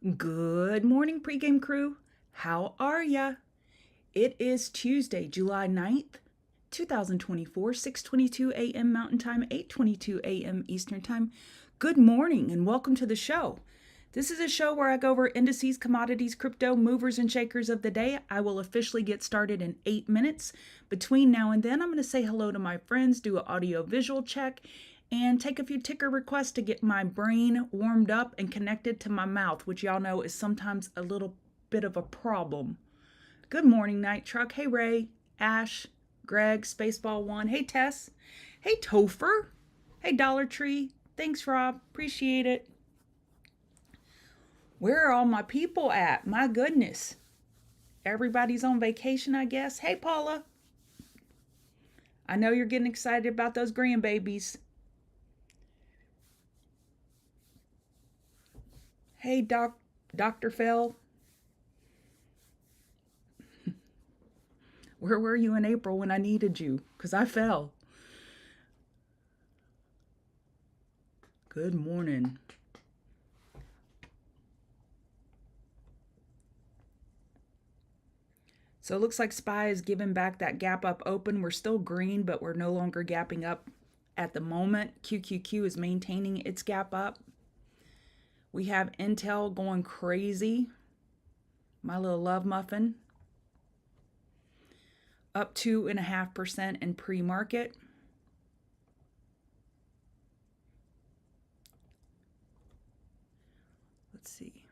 Good morning, pregame crew. How are ya? It is Tuesday, July 9th, 2024, 6:22 a.m. Mountain Time, 8:22 a.m. Eastern Time. Good morning and welcome to the show. This is a show where I go over indices, commodities, crypto, movers and shakers of the day. I will officially get started in 8 minutes. Between now and then, I'm going to say hello to my friends, do an audio visual check, and take a few ticker requests to get my brain warmed up and connected to my mouth, which y'all know is sometimes a little bit of a problem. Good morning, Night Truck. Hey, Ray, Ash, Greg, Spaceball One. Hey, Tess. Hey, Topher. Hey, Dollar Tree. Thanks, Rob. Appreciate it. Where are all my people at? My goodness. Everybody's on vacation, I guess. Hey, Paula. I know you're getting excited about those grandbabies. Hey, Dr. Fell. Where were you in April when I needed you? Because I fell. Good morning. So it looks like SPY is giving back that gap up open. We're still green, but we're no longer gapping up at the moment. QQQ is maintaining its gap up. We have Intel going crazy. My little love muffin. Up 2.5% in pre-market. Let's see.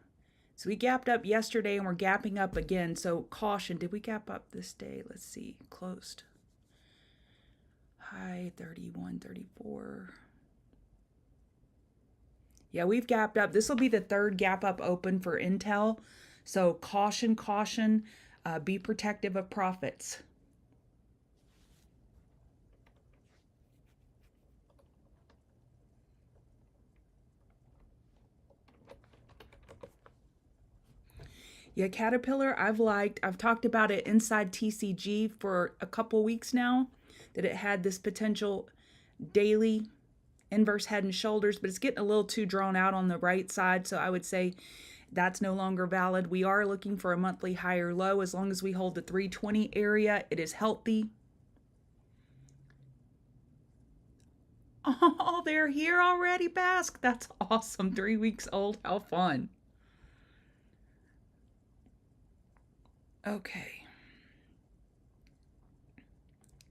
So we gapped up yesterday and we're gapping up again. So caution, did we gap up this day? Let's see, closed. High 31, 34. Yeah, we've gapped up. This will be the third gap up open for Intel. So caution, caution, be protective of profits. Yeah, Caterpillar, I've talked about it inside TCG for a couple weeks now, that it had this potential daily inverse head and shoulders, but it's getting a little too drawn out on the right side. So I would say that's no longer valid. We are looking for a monthly higher low. As long as we hold the 320 area, it is healthy. Oh, they're here already, Basque. That's awesome. 3 weeks old. How fun. Okay.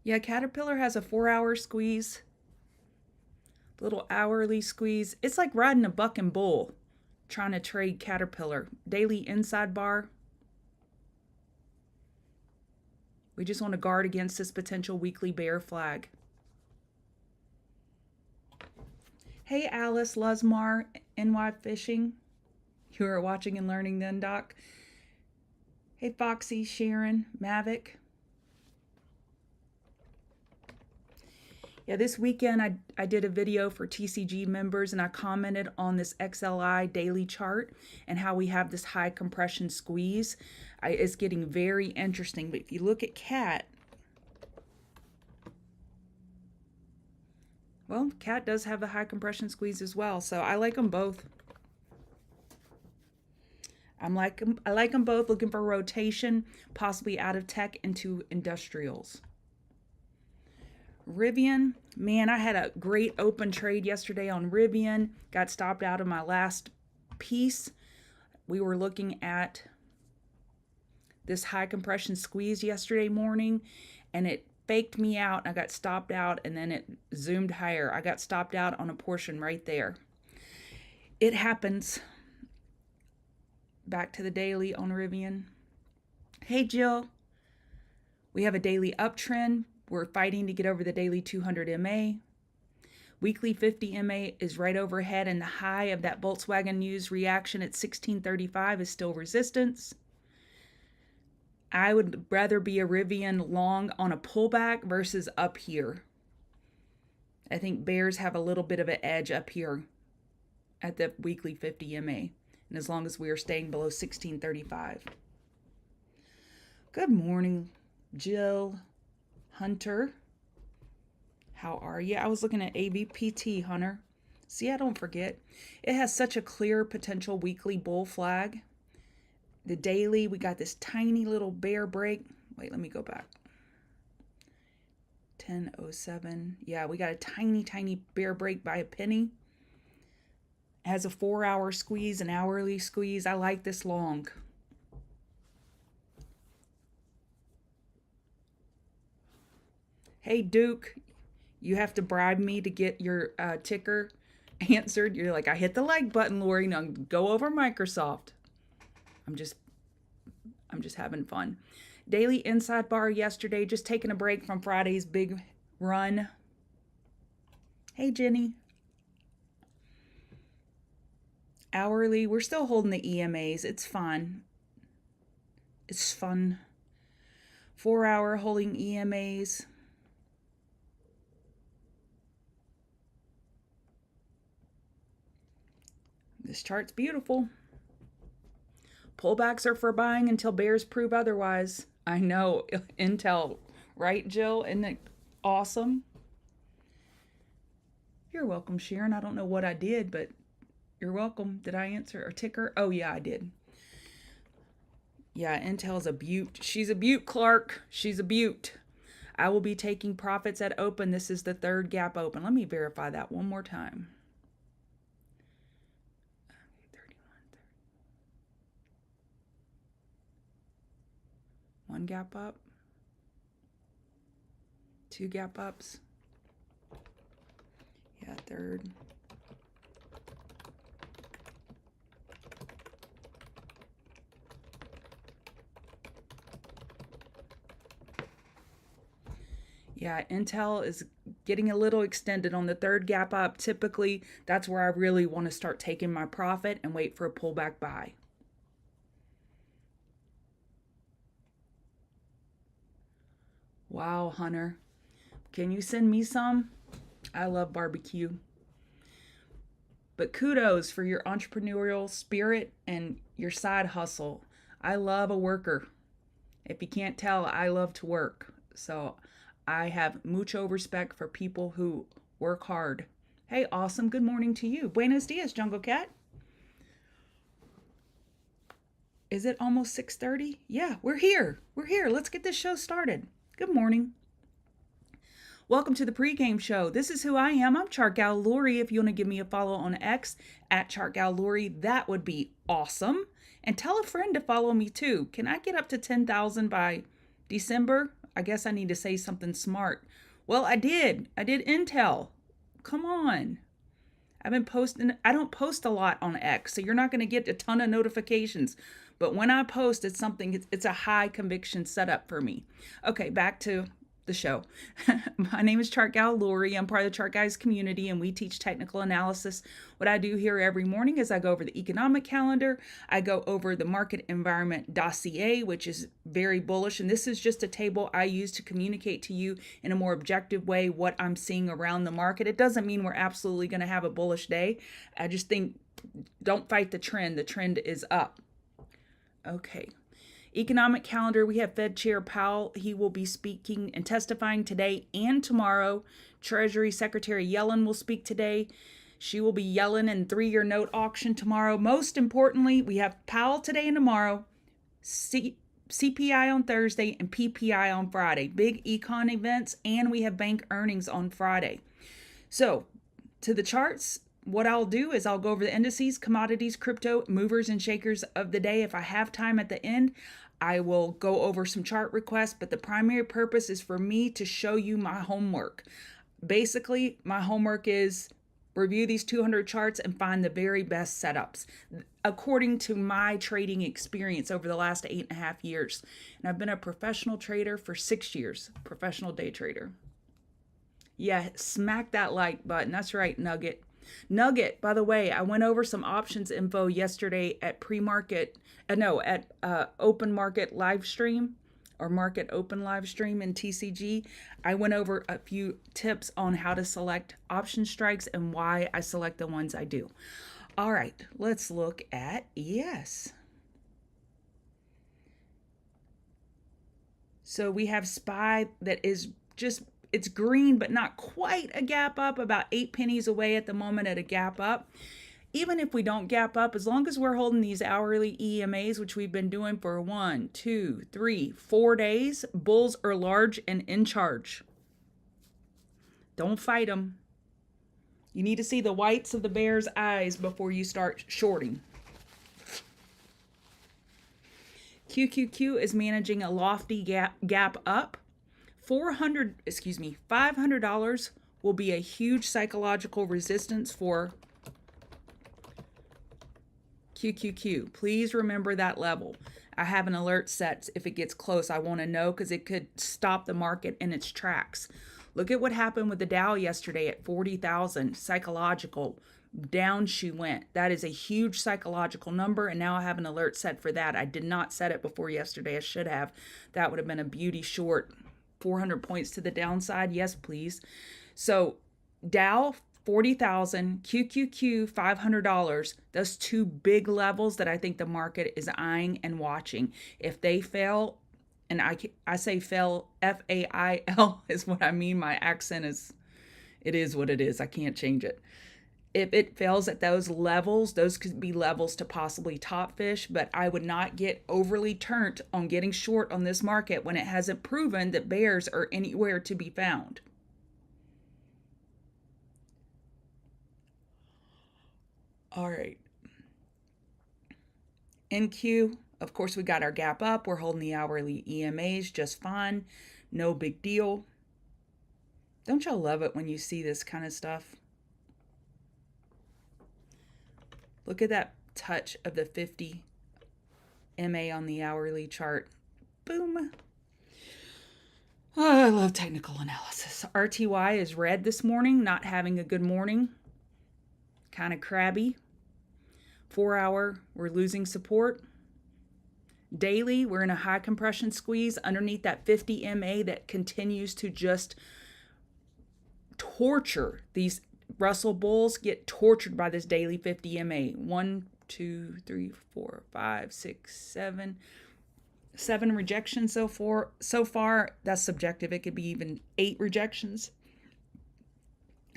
Yeah, Caterpillar has a 4-hour squeeze. Little hourly squeeze. It's like riding a buck and bull trying to trade Caterpillar. Daily inside bar. We just want to guard against this potential weekly bear flag. Hey, Alice Lusmar, NY Fishing. You are watching and learning then, Doc. Hey, Foxy, Sharon, Mavic. Yeah, this weekend I did a video for TCG members and I commented on this XLI daily chart and how we have this high compression squeeze. It's getting very interesting. But if you look at CAT, well, CAT does have a high compression squeeze as well. So I like them both. I like them both, looking for rotation, possibly out of tech into industrials. Rivian, man, I had a great open trade yesterday on Rivian. Got stopped out of my last piece. We were looking at this high compression squeeze yesterday morning, and it faked me out. I got stopped out, and then it zoomed higher. I got stopped out on a portion right there. It happens. Back to the daily on Rivian. Hey, Jill. We have a daily uptrend. We're fighting to get over the daily 200 MA. Weekly 50 MA is right overhead, and the high of that Volkswagen news reaction at 1635 is still resistance. I would rather be a Rivian long on a pullback versus up here. I think bears have a little bit of an edge up here at the weekly 50 MA. And as long as we are staying below 1635. Good morning, Jill, Hunter. How are you? I was looking at AVPT, Hunter. See, I don't forget. It has such a clear potential weekly bull flag. The daily, we got this tiny little bear break. Wait, let me go back. 10:07. Yeah, we got a tiny bear break by a penny. It has a 4-hour squeeze, an hourly squeeze. I like this long. Hey, Duke, you have to bribe me to get your ticker answered. You're like, I hit the like button, Lori. Now go over Microsoft. I'm just having fun. Daily inside bar yesterday, just taking a break from Friday's big run. Hey, Jenny. Hourly, we're still holding the EMAs. It's fun. It's fun. 4-hour holding EMAs. This chart's beautiful. Pullbacks are for buying until bears prove otherwise. I know, Intel, right, Jill? Isn't it awesome? You're welcome, Sharon. I don't know what I did, but you're welcome. Did I answer a ticker? Oh, yeah, I did. Yeah, Intel's a beaut. She's a beaut, Clark. She's a beaut. I will be taking profits at open. This is the third gap open. Let me verify that one more time. One gap up, two gap ups. Yeah, third. Yeah, Intel is getting a little extended on the third gap up. Typically, that's where I really want to start taking my profit and wait for a pullback buy. Wow, Hunter. Can you send me some? I love barbecue. But kudos for your entrepreneurial spirit and your side hustle. I love a worker. If you can't tell, I love to work. So I have mucho respect for people who work hard. Hey, awesome. Good morning to you. Buenos dias, Jungle Cat. Is it almost 6:30? Yeah, we're here. We're here. Let's get this show started. Good morning. Welcome to the pregame show. This is who I am. I'm Chart Gal Lori. If you want to give me a follow on X at Chart Gal Lori, that would be awesome. And tell a friend to follow me too. Can I get up to 10,000 by December? I guess I need to say something smart. Well, I did. I did Intel. Come on. I've been posting. I don't post a lot on X, so you're not going to get a ton of notifications. But when I post, it's something, it's a high conviction setup for me. Okay, back to the show. My name is Chart Gal Lori. I'm part of the Chart Guys community, and we teach technical analysis. What I do here every morning is I go over the economic calendar. I go over the market environment dossier, which is very bullish. And this is just a table I use to communicate to you in a more objective way what I'm seeing around the market. It doesn't mean we're absolutely going to have a bullish day. I just think don't fight the trend. The trend is up. Okay. Economic calendar, we have Fed Chair Powell. He will be speaking and testifying today and tomorrow. Treasury Secretary Yellen will speak today. She will be yelling in 3-year note auction tomorrow. Most importantly, we have Powell today and tomorrow, CPI on Thursday, and PPI on Friday. Big econ events, and we have bank earnings on Friday. So, to the charts. What I'll do is I'll go over the indices, commodities, crypto, movers and shakers of the day. If I have time at the end, I will go over some chart requests, but the primary purpose is for me to show you my homework. Basically, my homework is review these 200 charts and find the very best setups according to my trading experience over the last 8.5 years. And I've been a professional trader for 6 years, professional day trader. Yeah, smack that like button. That's right, Nugget. Nugget, by the way, I went over some options info yesterday at open market live stream or market open live stream in TCG. I went over a few tips on how to select option strikes and why I select the ones I do. All right, let's look at ES. So we have SPY that is just it's green, but not quite a gap up, about 8 pennies away at the moment at a gap up. Even if we don't gap up, as long as we're holding these hourly EMAs, which we've been doing for 1, 2, 3, 4 days, bulls are large and in charge. Don't fight them. You need to see the whites of the bear's eyes before you start shorting. QQQ is managing a lofty gap up. $500 will be a huge psychological resistance for QQQ. Please remember that level. I have an alert set. If it gets close, I want to know because it could stop the market in its tracks. Look at what happened with the Dow yesterday at 40,000. Psychological. Down she went. That is a huge psychological number, and now I have an alert set for that. I did not set it before yesterday. I should have. That would have been a beauty short. 400 points to the downside. Yes, please. So Dow, 40,000, QQQ, $500. Those two big levels that I think the market is eyeing and watching. If they fail, and I say fail, F-A-I-L is what I mean. My accent is, it is what it is. I can't change it. If it fails at those levels, those could be levels to possibly top fish, but I would not get overly turned on getting short on this market when it hasn't proven that bears are anywhere to be found. All right. NQ, of course, we got our gap up. We're holding the hourly EMAs just fine. No big deal. Don't y'all love it when you see this kind of stuff? Look at that touch of the 50 MA on the hourly chart. Boom. Oh, I love technical analysis. RTY is red this morning, not having a good morning. Kind of crabby. 4 hour, we're losing support. Daily, we're in a high compression squeeze underneath that 50 MA that continues to just torture these Russell bulls. Get tortured by this daily 50 MA. 1, 2, 3, 4, 5, 6, 7 rejections so far. That's subjective. It could be even 8 rejections.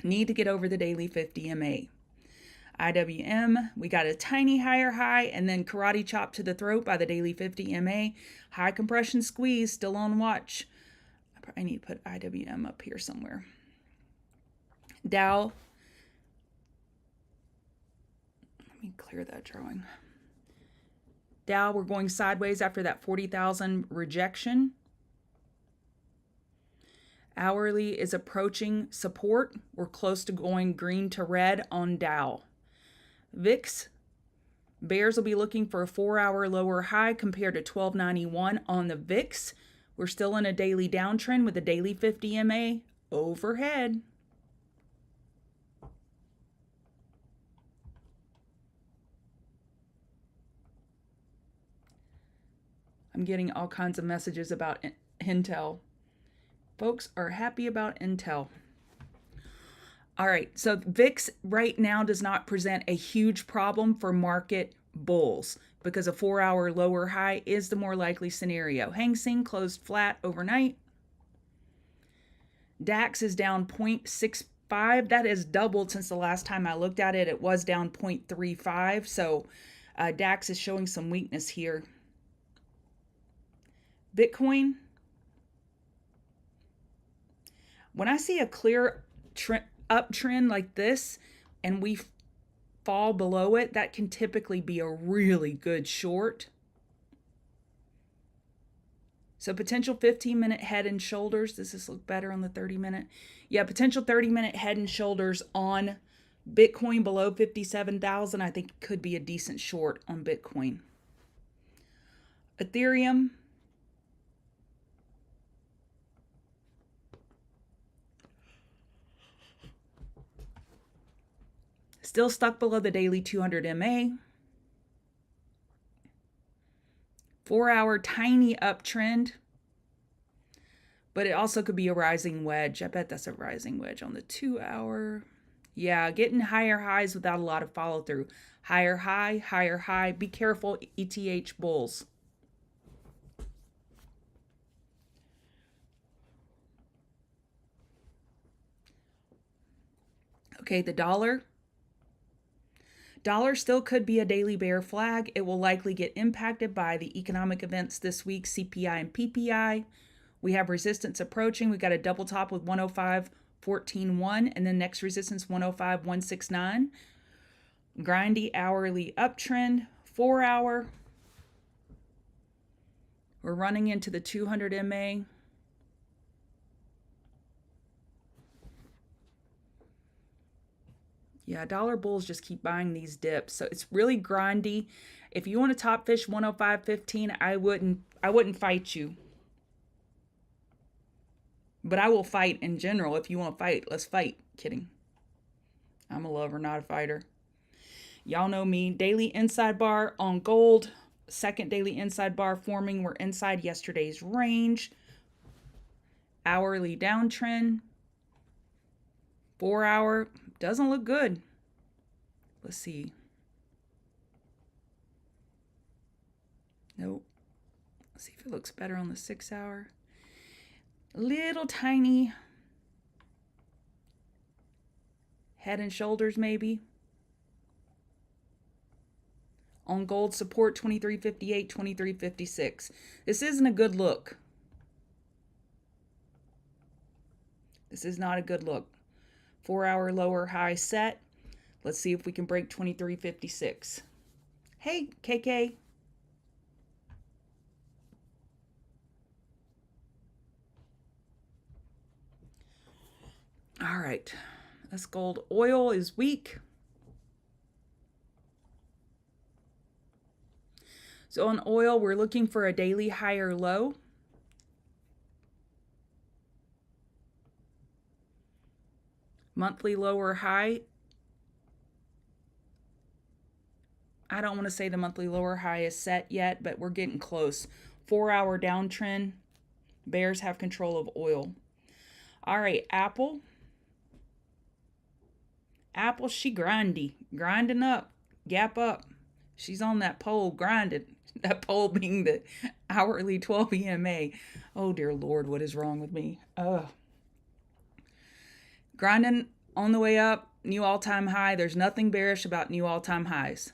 Need to get over the daily 50 MA. IWM, we got a tiny higher high and then karate chop to the throat by the daily 50 MA. High compression squeeze, still on watch. I probably need to put IWM up here somewhere. Dow, let me clear that drawing. Dow, we're going sideways after that 40,000 rejection. Hourly is approaching support. We're close to going green to red on Dow. VIX, bears will be looking for a 4 hour lower high compared to 1291 on the VIX. We're still in a daily downtrend with the daily 50 MA overhead. I'm getting all kinds of messages about Intel. Folks are happy about Intel. All right, so VIX right now does not present a huge problem for market bulls because a 4 hour lower high is the more likely scenario. Hang Seng closed flat overnight. DAX is down 0.65. That has doubled since the last time I looked at it. It was down 0.35. So DAX is showing some weakness here. Bitcoin. When I see a clear uptrend like this and we fall below it, that can typically be a really good short. So potential 15-minute head and shoulders. Does this look better on the 30-minute? Yeah, potential 30-minute head and shoulders on Bitcoin below 57,000. I think could be a decent short on Bitcoin. Ethereum. Still stuck below the daily 200 MA. 4 hour tiny uptrend. But it also could be a rising wedge. I bet that's a rising wedge on the 2 hour. Yeah, getting higher highs without a lot of follow through. Higher high, higher high. Be careful, ETH bulls. Okay, the dollar. Dollar still could be a daily bear flag. It will likely get impacted by the economic events this week, CPI and PPI. We have resistance approaching. We got a double top with 105.14.1 and then next resistance 105.169. Grindy hourly uptrend, 4 hour. We're running into the 200 MA. Yeah, dollar bulls just keep buying these dips. So it's really grindy. If you want to top fish 105.15, I wouldn't fight you. But I will fight in general. If you want to fight, let's fight. Kidding. I'm a lover, not a fighter. Y'all know me. Daily inside bar on gold. Second daily inside bar forming. We're inside yesterday's range. Hourly downtrend. 4 hour doesn't look good. Let's see. Nope. Let's see if it looks better on the 6 hour. Little tiny head and shoulders maybe. On gold support 23.58, 23.56. This isn't a good look. This is not a good look. 4 hour lower high set. Let's see if we can break 23.56. Hey, KK. All right. This gold oil is weak. So on oil, we're looking for a daily higher low. Monthly lower high. I don't want to say the monthly lower high is set yet, but we're getting close. 4 hour downtrend. Bears have control of oil. All right, Apple. Apple, she grinding up, gap up. She's on that pole, grinding. That pole being the hourly 12 EMA. Oh, dear Lord, what is wrong with me? Grinding on the way up, new all-time high. There's nothing bearish about new all-time highs.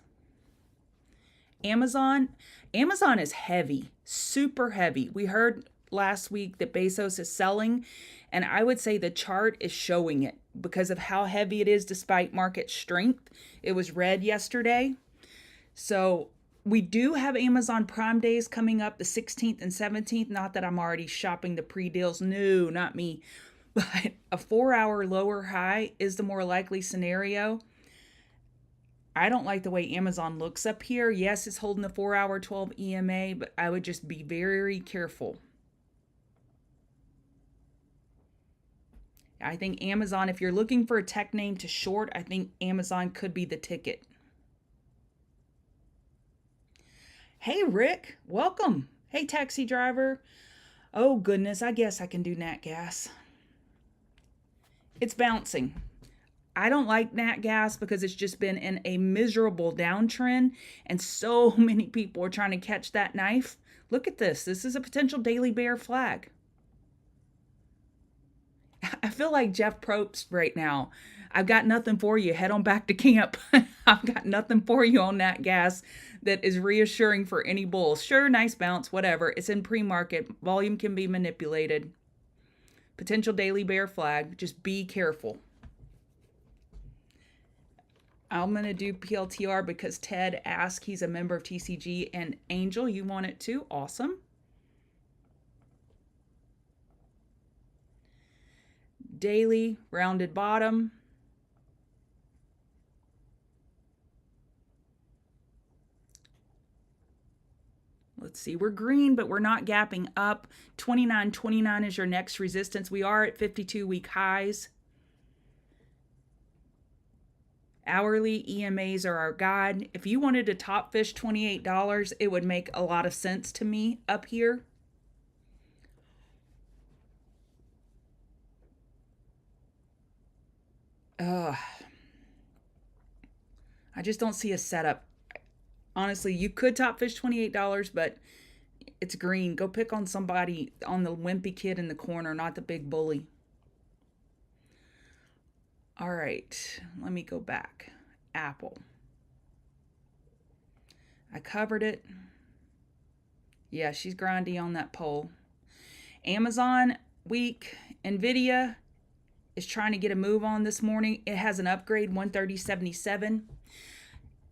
Amazon is heavy, super heavy. We heard last week that Bezos is selling, and I would say the chart is showing it because of how heavy it is despite market strength. It was red yesterday. So we do have Amazon Prime Days coming up the 16th and 17th. Not that I'm already shopping the pre-deals. No, not me. But a 4 hour lower high is the more likely scenario. I don't like the way Amazon looks up here. Yes, it's holding the 4 hour 12 EMA, but I would just be very careful. I think Amazon, if you're looking for a tech name to short, I think Amazon could be the ticket. Hey, Rick, welcome. Hey, taxi driver. Oh, goodness, I guess I can do nat gas. It's bouncing. I don't like nat gas because it's just been in a miserable downtrend, and so many people are trying to catch that knife. Look at this. This is a potential daily bear flag. I feel like Jeff Probst right now. I've got nothing for you. Head on back to camp. I've got nothing for you on that gas that is reassuring for any bulls. Sure, nice bounce, whatever. It's in pre-market. Volume can be manipulated. Potential daily bear flag. Just be careful. I'm going to do PLTR because Ted asked. He's a member of TCG. And Angel, you want it too? Awesome. Daily, rounded bottom. Let's see, we're green, but we're not gapping up. 29.29 is your next resistance. We are at 52-week highs. Hourly EMAs are our guide. If you wanted to top fish $28, it would make a lot of sense to me up here. I just don't see a setup. Honestly, you could top fish $28, but it's green. Go pick on somebody, on the wimpy kid in the corner, not the big bully. All right, let me go back. Apple. I covered it. Yeah, she's grindy on that pole. Amazon, weak. Nvidia is trying to get a move on this morning. It has an upgrade, 130.77.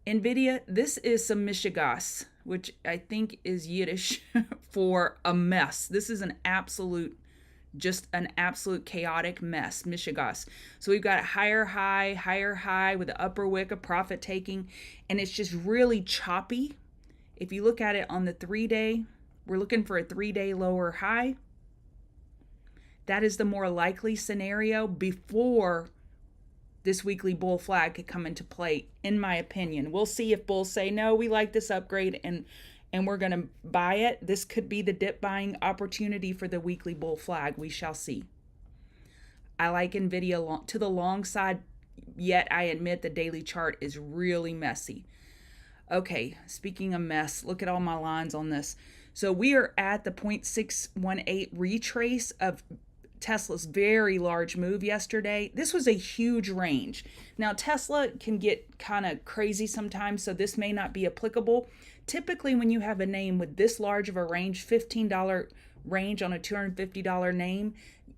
Nvidia, this is some mishigas, which I think is Yiddish for a mess. This is just an absolute chaotic mess, mishigas. So we've got a higher high with the upper wick of profit taking, and it's just really choppy. If you look at it on the 3-day, we're looking for a 3-day lower high. That is the more likely scenario before this weekly bull flag could come into play, in my opinion. We'll see if bulls say, no, we like this upgrade and we're going to buy it. This could be the dip buying opportunity for the weekly bull flag. We shall see. I like Nvidia to the long side, yet I admit the daily chart is really messy. Okay, speaking of mess, look at all my lines on this. So we are at the 0.618 retrace of Tesla's very large move yesterday. This was a huge range. Now, Tesla can get kind of crazy sometimes, so this may not be applicable. Typically, when you have a name with this large of a range, $15 range on a $250 name,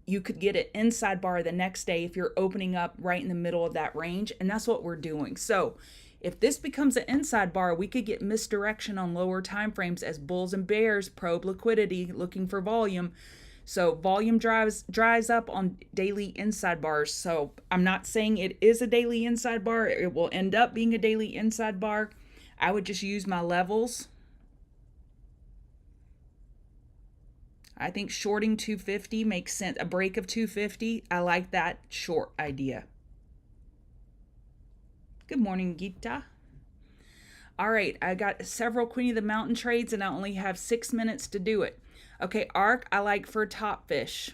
you could get an inside bar the next day if you're opening up right in the middle of that range, and that's what we're doing. So if this becomes an inside bar, we could get misdirection on lower time frames as bulls and bears probe liquidity, looking for volume. So volume dries up on daily inside bars. So I'm not saying it is a daily inside bar. It will end up being a daily inside bar. I would just use my levels. I think shorting 250 makes sense. A break of 250, I like that short idea. Good morning, Gita. All right, I got several Queen of the Mountain trades and I only have 6 minutes to do it. Okay, ARC, I like for top fish.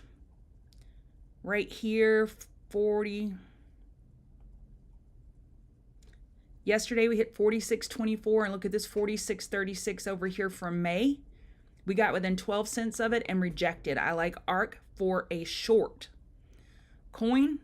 Right here, 40. Yesterday we hit 46.24 and look at this 46.36 over here from May. We got within 12 cents of it and rejected. I like ARC for a short. Coin,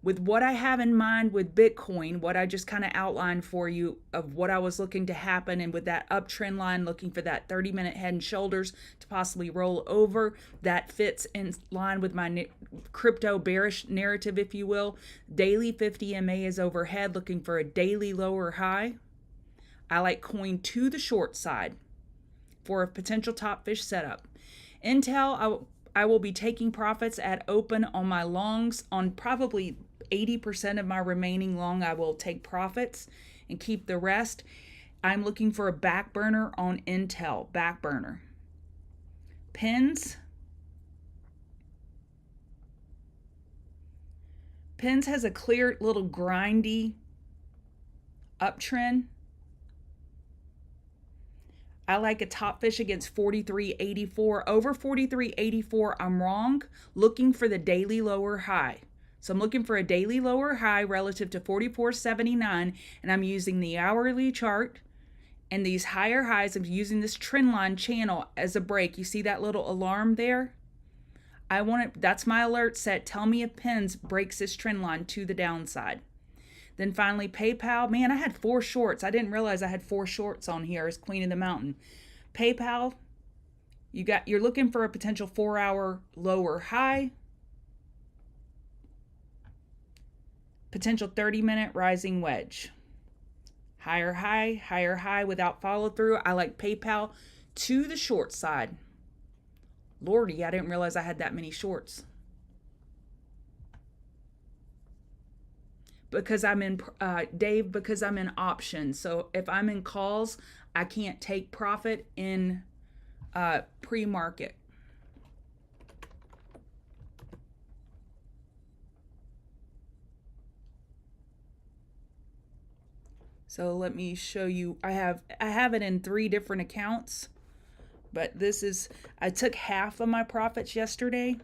with what I have in mind with Bitcoin, what I just kind of outlined for you of what I was looking to happen, and with that uptrend line, looking for that 30-minute head and shoulders to possibly roll over, that fits in line with my crypto bearish narrative, if you will. Daily 50 MA is overhead, looking for a daily lower high. I like coin to the short side for a potential top fish setup. Intel, I will be taking profits at open on my longs. On probably 80% of my remaining long, I will take profits and keep the rest. I'm looking for a back burner on Intel, back burner. Pins. Pins has a clear little grindy uptrend. I like a top fish against 43.84. Over 43.84, I'm wrong. Looking for the daily lower high. So I'm looking for a daily lower high relative to 44.79, and I'm using the hourly chart and these higher highs. I'm using this trend line channel as a break. You see that little alarm there? I want it. That's my alert set. Tell me if pins breaks this trend line to the downside. Then finally, PayPal. Man, I had 4 shorts. I didn't realize I had 4 shorts on here as Queen of the Mountain. PayPal, you're looking for a potential 4-hour lower high. Potential 30-minute rising wedge. Higher high without follow through. I like PayPal to the short side. Lordy, I didn't realize I had that many shorts. Because I'm in, Dave, because I'm in options. So if I'm in calls, I can't take profit in pre-market. So let me show you. I have it in 3 different accounts, but I took half of my profits yesterday.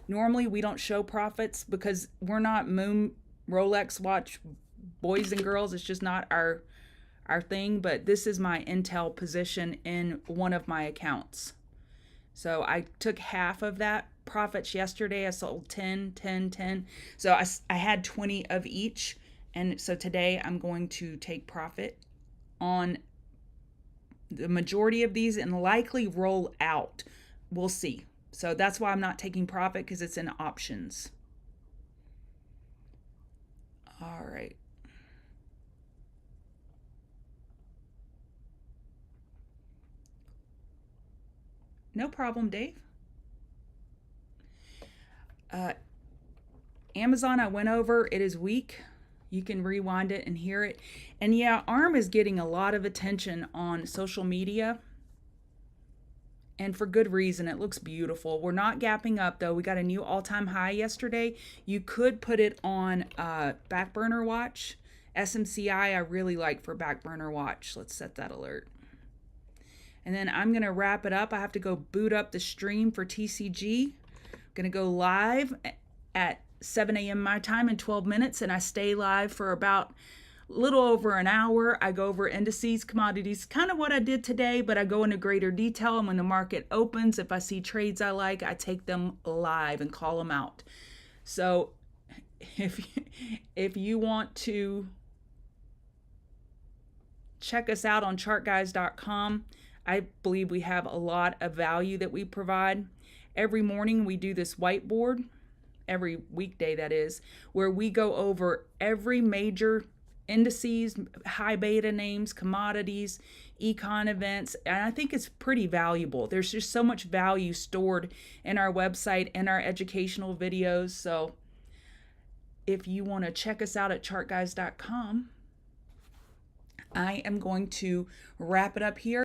Normally we don't show profits because we're not Moon Rolex watch boys and girls. It's just not our thing, but this is my Intel position in one of my accounts. So I took half of that profits yesterday. I sold 10, 10, 10. So I had 20 of each. And so today I'm going to take profit on the majority of these and likely roll out. We'll see. So that's why I'm not taking profit, because it's in options. All right. No problem, Dave. Amazon, I went over. It is weak. You can rewind it and hear it. And yeah, ARM is getting a lot of attention on social media. And for good reason. It looks beautiful. We're not gapping up, though. We got a new all-time high yesterday. You could put it on back burner watch. SMCI I really like for back burner watch. Let's set that alert. And then I'm going to wrap it up. I have to go boot up the stream for TCG. I'm going to go live at 7 a.m. my time in 12 minutes, and I stay live for about a little over an hour. I go over indices, commodities, kind of what I did today, but I go into greater detail. And when the market opens, if I see trades I like, I take them live and call them out. So if you want to check us out on chartguys.com, I believe we have a lot of value that we provide. Every morning we do this whiteboard, every weekday that is, where we go over every major indices, high beta names, commodities, econ events, and I think it's pretty valuable. There's just so much value stored in our website and our educational videos. So if you want to check us out at chartguys.com, I am going to wrap it up here.